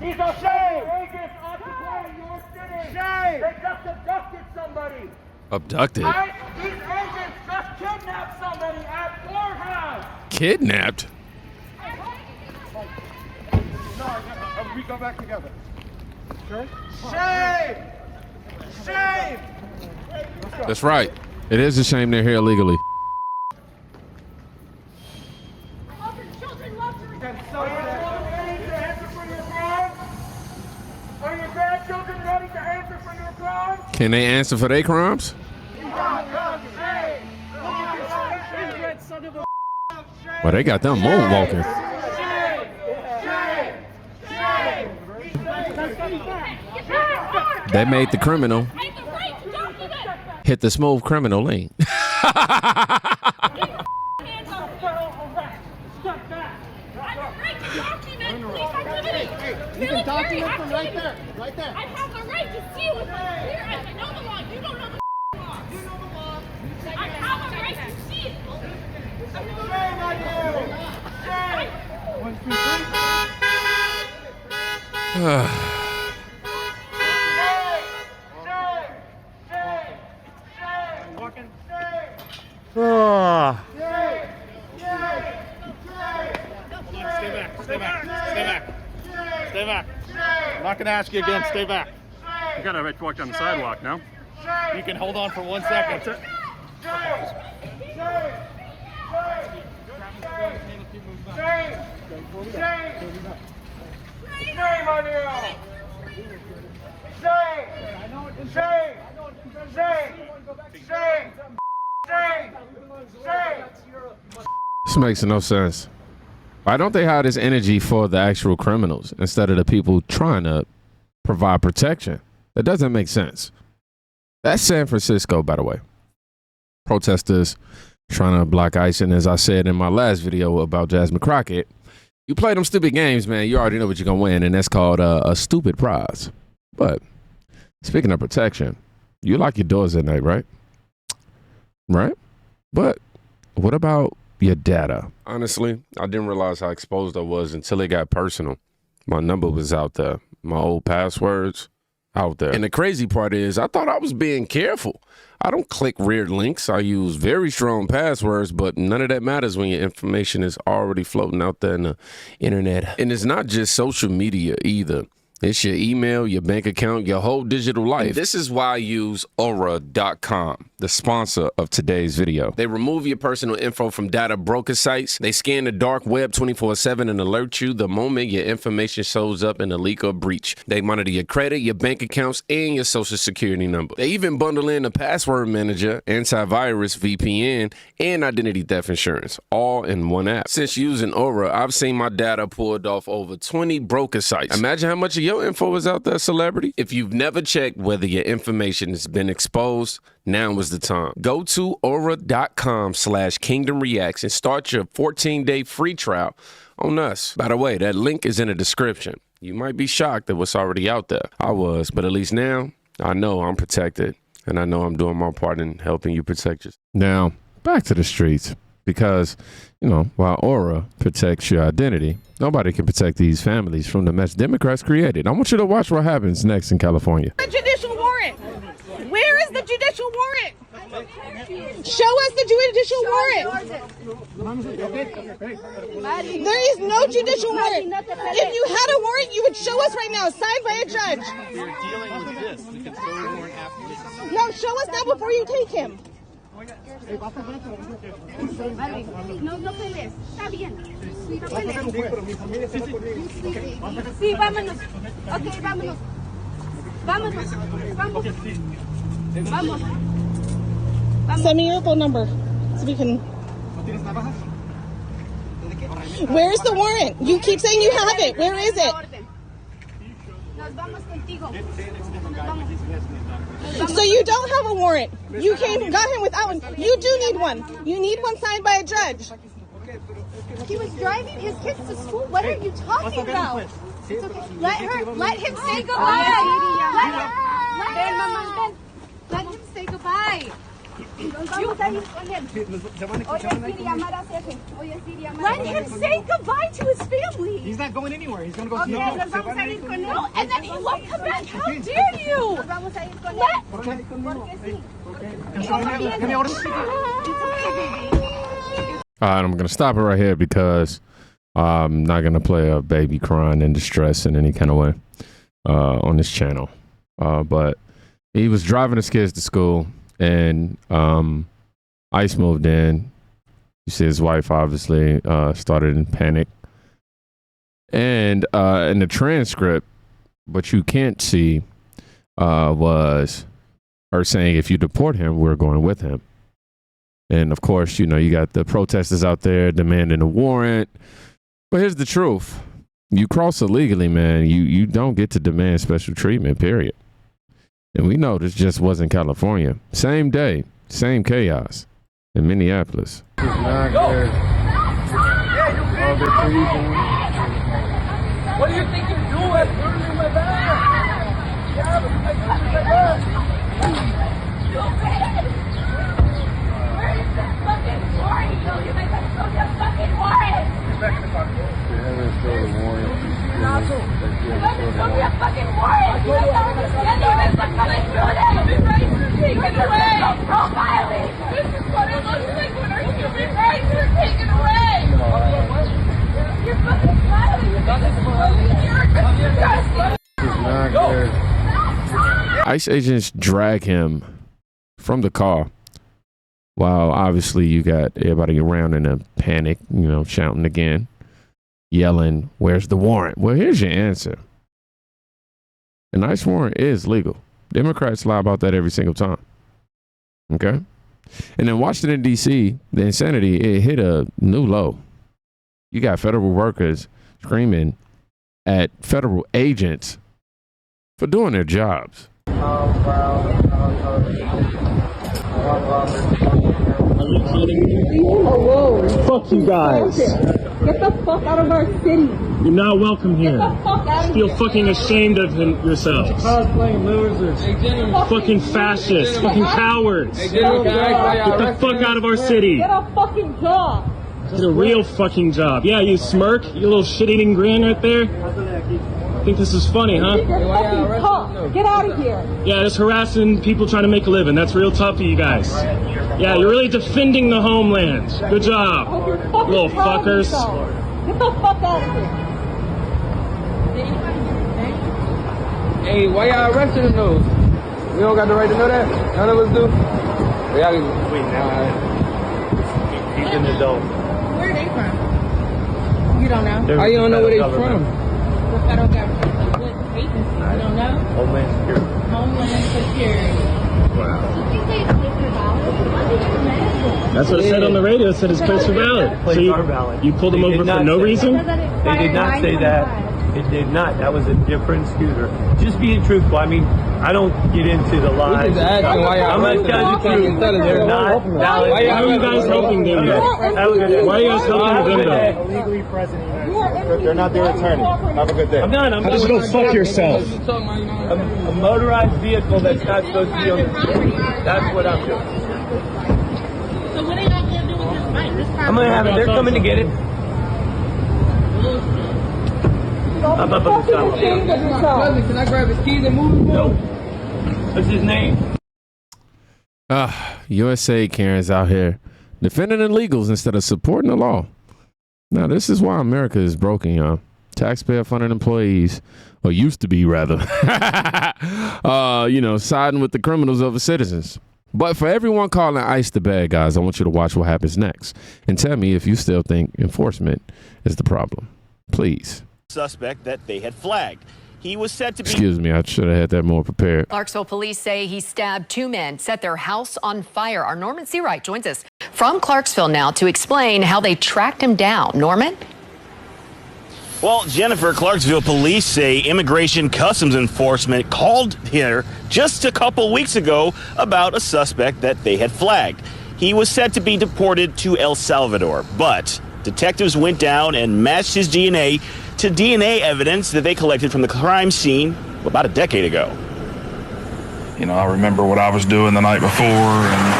These are federal agents occupying your city. Shame! They just abducted somebody. Abducted? These agents just kidnapped somebody at your house. Kidnapped? No, we go back together. Okay? Shame! Shame! That's right. It is a shame they're here illegally. Are your grandchildren ready to answer for your crimes? Can they answer for their crimes? Well, they got them moonwalking. They made the criminal hit the smooth criminal lane. You can document from right there. Right there. I have the right to see what's here. I know the law. You don't know the law. You know the law. I have a right to see it. Shame on you! Shame! 1, 2, 3. Shame! Shame! Shame! Walking. Shame! Ah. Shame! Shame! Stay back. Stay back. Stay back. Stay back. I'm not going to ask you again. Stay back. You got to walk down the sidewalk now. You can hold on for 1 second. That's it. Shame on you! Shame! Shame! Shame! Shame! Shame! Shame! This makes no sense. Why don't they hide this energy for the actual criminals instead of the people trying to provide protection? That doesn't make sense. That's San Francisco, by the way. Protesters trying to block ICE, and as I said in my last video about Jasmine Crockett, you play them stupid games, man, you already know what you're going to win, and that's called a stupid prize. But speaking of protection, you lock your doors at night, right? Right? But what about your data? Honestly, I didn't realize how exposed I was until it got personal. My number was out there. My old passwords out there. And the crazy part is I thought I was being careful. I don't click weird links. I use very strong passwords, but none of that matters when your information is already floating out there in the internet. And it's not just social media either. It's your email, your bank account, your whole digital life. And this is why I use Aura.com, the sponsor of today's video. They remove your personal info from data broker sites. They scan the dark web 24/7 and alert you the moment your information shows up in a leak or breach. They monitor your credit, your bank accounts, and your social security number. They even bundle in a password manager, antivirus, VPN, and identity theft insurance, all in one app. Since using Aura, I've seen my data pulled off over 20 broker sites. Imagine how much of your info is out there, celebrity. If you've never checked whether your information has been exposed, now was the time. Go to aura.com/kingdomreacts and start your 14-day free trial on us. By the way, that link is in the description. You might be shocked at what's already out there. I was, but at least now I know I'm protected, and I know I'm doing my part in helping you protect yourself. Now, back to the streets. Because, you know, while Aura protects your identity, nobody can protect these families from the mess Democrats created. I want you to watch what happens next in California. The judicial warrant. Where is the judicial warrant? Show us the judicial warrant. There is no judicial warrant. If you had a warrant, you would show us right now, signed by a judge. We're dealing with this. We can throw the warrant after this. No, show us now before you take him. No, no pelees. Está bien. No pelees. Sí, vámonos. Ok, vámonos. Vámonos. Vamos. Vamos. Send me your phone number so we can. Where's the warrant? You keep saying you have it. Where is it? Nos vamos contigo. So you don't have a warrant. You got him without one. You do need one. You need one signed by a judge. He was driving his kids to school. What are you talking about? It's okay. Let him say goodbye. Let him say goodbye. Let him say goodbye to his family. He's not going anywhere. He's going to go see No, and then he won't come back. How dare you? All right, I'm going to stop it right here because I'm not going to play a baby crying in distress in any kind of way on this channel. But he was driving his kids to school, and ICE moved in. You see his wife obviously started in panic. And in the transcript, what you can't see was her saying, if you deport him, we're going with him. And of course, you know, you got the protesters out there demanding a warrant. But here's the truth. You cross illegally, man, you don't get to demand special treatment, period. And we know this just wasn't California. Same day, same chaos in Minneapolis. What do you think you're doing? Burning my bag! Yeah, but my bag! Where is that fucking warrant? You make us show your fucking warrant! Get back in the car. You haven't shown a warrant. You haven't shown me a fucking warrant! You don't understand you have to come and do that! Human rights are taken away! No profiling! This is what it looks like when our human rights are taken away! You're fucking smiling! You're disgusting! ICE agents drag him from the car while obviously you got everybody around in a panic, you know, shouting again, yelling, where's the warrant? Well, here's your answer. An ICE warrant is legal. Democrats lie about that every single time. Okay? And in Washington, D.C., the insanity, it hit a new low. You got federal workers screaming at federal agents for doing their jobs. Fuck you guys. Get the fuck out of our city. You're not welcome here. Get the fuck out of Feel here. fucking ashamed of yourselves. Fucking fascists. Fucking cowards. Get the fuck out of our city. Get a fucking job. Get a real fucking job. Yeah, you smirk. You little shit-eating grin right there. Think this is funny, huh? You're fucking tough. Get out of here. Yeah, just harassing people trying to make a living. That's real tough of you guys. Yeah, you're really defending the homeland. Good job, I hope you're fucking little proud of fuckers. yourself. Get the fuck out of here. Hey, why y'all arresting them though? We don't got the right to know that? None of us do? Y'all can wait now. He's an adult. Where are they from? You don't know? How you don't know where they from? The federal government. What agency? You don't know? Homeland Security. Homeland Security. That's what it said on the radio. It said it's placed for ballot. So you pulled them over for no reason? They did not say that. It did not. That was a different scooter. Just being truthful. I mean, I don't get into the lies. I'm not telling you the truth. They're not valid. Why are you guys helping them though? Why are you guys helping them though? Legally present in the United States. They're not their attorney. Have a good day. I'm done. Just go fuck yourself. A motorized vehicle that's not supposed to be on the street. That's what I'm doing. So what are y'all gonna do with this bike? This car? I'm gonna have it. They're coming to get it. I'm up on the top. Ashamed of yourself. Can I grab his keys and move? No. What's his name? USA Karens out here defending illegals instead of supporting the law. Now, this is why America is broken, y'all. Taxpayer-funded employees, or used to be rather, siding with the criminals over citizens. But for everyone calling ICE the bad guys, I want you to watch what happens next and tell me if you still think enforcement is the problem. Please. Suspect that they had flagged. He was said to be... Excuse me, I should have had that more prepared. Clarksville police say he stabbed two men, set their house on fire. Our Norman Seawright joins us from Clarksville now to explain how they tracked him down. Norman? Well, Jennifer, Clarksville police say Immigration Customs Enforcement called here just a couple weeks ago about a suspect that they had flagged. He was said to be deported to El Salvador, but detectives went down and matched his DNA to DNA evidence that they collected from the crime scene about a decade ago. You know, I remember what I was doing the night before, and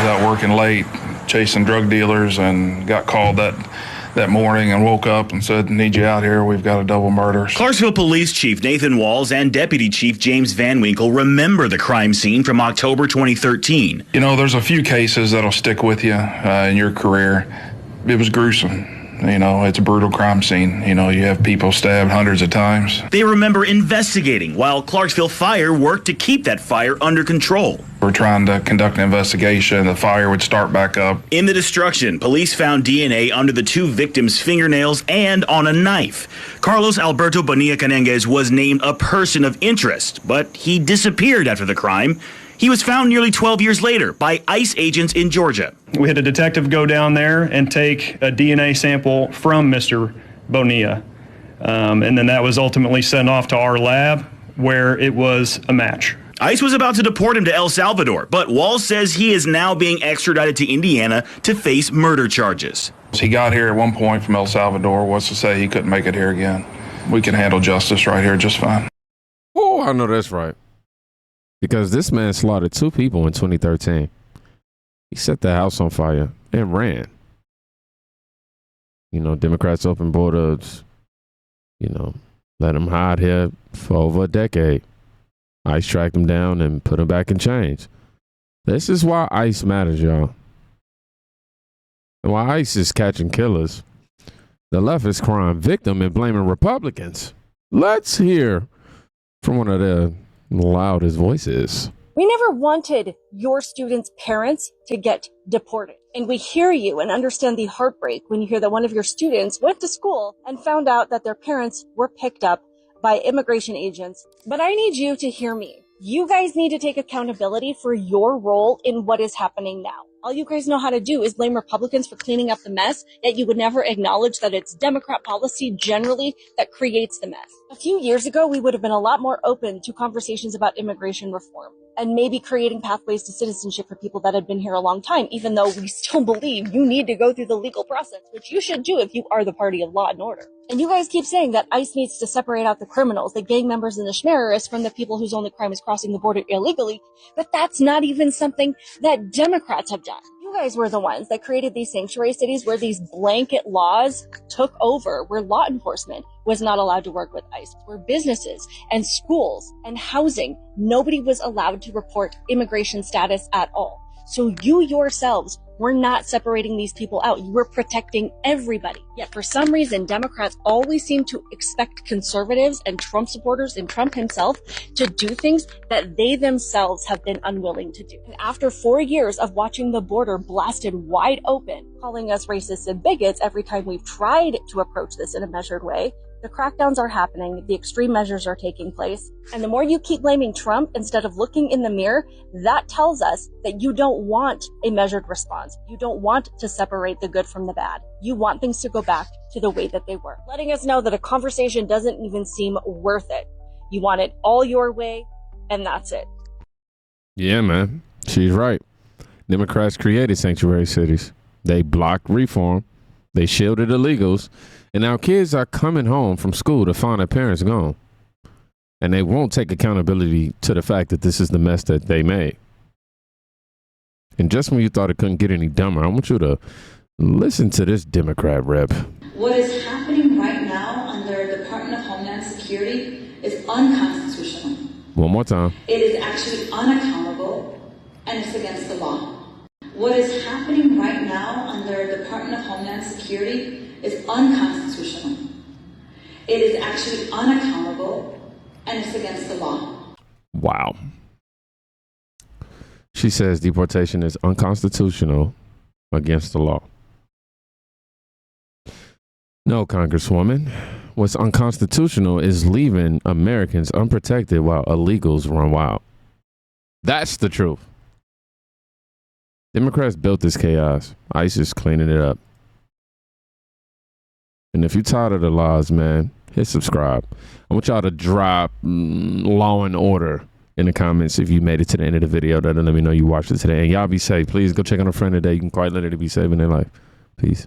out working late, chasing drug dealers, and got called that morning and woke up and said, need you out here. We've got a double murder. Clarksville Police Chief Nathan Walls and Deputy Chief James Van Winkle remember the crime scene from October 2013. You know, there's a few cases that'll stick with you in your career. It was gruesome. You know, it's a brutal crime scene. You know, you have people stabbed hundreds of times. They remember investigating while Clarksville Fire worked to keep that fire under control. We're trying to conduct an investigation. The fire would start back up. In the destruction, police found DNA under the 2 victims' fingernails and on a knife. Carlos Alberto Bonilla Canengues was named a person of interest, but he disappeared after the crime. He was found nearly 12 years later by ICE agents in Georgia. We had a detective go down there and take a DNA sample from Mr. Bonilla. And then that was ultimately sent off to our lab where it was a match. ICE was about to deport him to El Salvador, but Walls says he is now being extradited to Indiana to face murder charges. He got here at one point from El Salvador. What's to say he couldn't make it here again? We can handle justice right here just fine. Oh, I know that's right. Because this man slaughtered 2 people in 2013. He set the house on fire and ran. You know, Democrats open borders, you know, let him hide here for over a decade. ICE tracked him down and put him back in chains. This is why ICE matters, y'all. And why ICE is catching killers. The left is crying victim and blaming Republicans. Let's hear from one of the loudest voices. We never wanted your students' parents to get deported. And we hear you and understand the heartbreak when you hear that one of your students went to school and found out that their parents were picked up by immigration agents. But I need you to hear me. You guys need to take accountability for your role in what is happening now. All you guys know how to do is blame Republicans for cleaning up the mess, yet you would never acknowledge that it's Democrat policy generally that creates the mess. A few years ago, we would have been a lot more open to conversations about immigration reform and maybe creating pathways to citizenship for people that had been here a long time, even though we still believe you need to go through the legal process, which you should do if you are the party of law and order. And you guys keep saying that ICE needs to separate out the criminals, the gang members and the schmerrists from the people whose only crime is crossing the border illegally, but that's not even something that Democrats have done. You guys were the ones that created these sanctuary cities where these blanket laws took over, where law enforcement was not allowed to work with ICE, where businesses and schools and housing, nobody was allowed to report immigration status at all. So you yourselves were not separating these people out. You were protecting everybody. Yet for some reason, Democrats always seem to expect conservatives and Trump supporters and Trump himself to do things that they themselves have been unwilling to do. And after 4 years of watching the border blasted wide open, calling us racists and bigots every time we've tried to approach this in a measured way, the crackdowns are happening, the extreme measures are taking place, and the more you keep blaming Trump instead of looking in the mirror, that tells us that you don't want a measured response. You don't want to separate the good from the bad. You want things to go back to the way that they were, letting us know that a conversation doesn't even seem worth it. You want it all your way, and that's it. Yeah, man. She's right. Democrats created sanctuary cities. They blocked reform. They shielded illegals. And now kids are coming home from school to find their parents gone. And they won't take accountability to the fact that this is the mess that they made. And just when you thought it couldn't get any dumber, I want you to listen to this Democrat rep. What is happening right now under Department of Homeland Security is unconstitutional. One more time. It is actually unaccountable and it's against the law. What is happening right now under Department of Homeland Security is unconstitutional. It is actually unaccountable and it's against the law. Wow. She says deportation is unconstitutional, against the law. No, Congresswoman. What's unconstitutional is leaving Americans unprotected while illegals run wild. That's the truth. Democrats built this chaos. ICE is cleaning it up. And if you're tired of the laws, man, hit subscribe. I want y'all to drop Law and Order in the comments if you made it to the end of the video. That'll let me know you watched it today. And y'all be safe. Please go check on a friend today. You can quite literally be saving their life. Peace.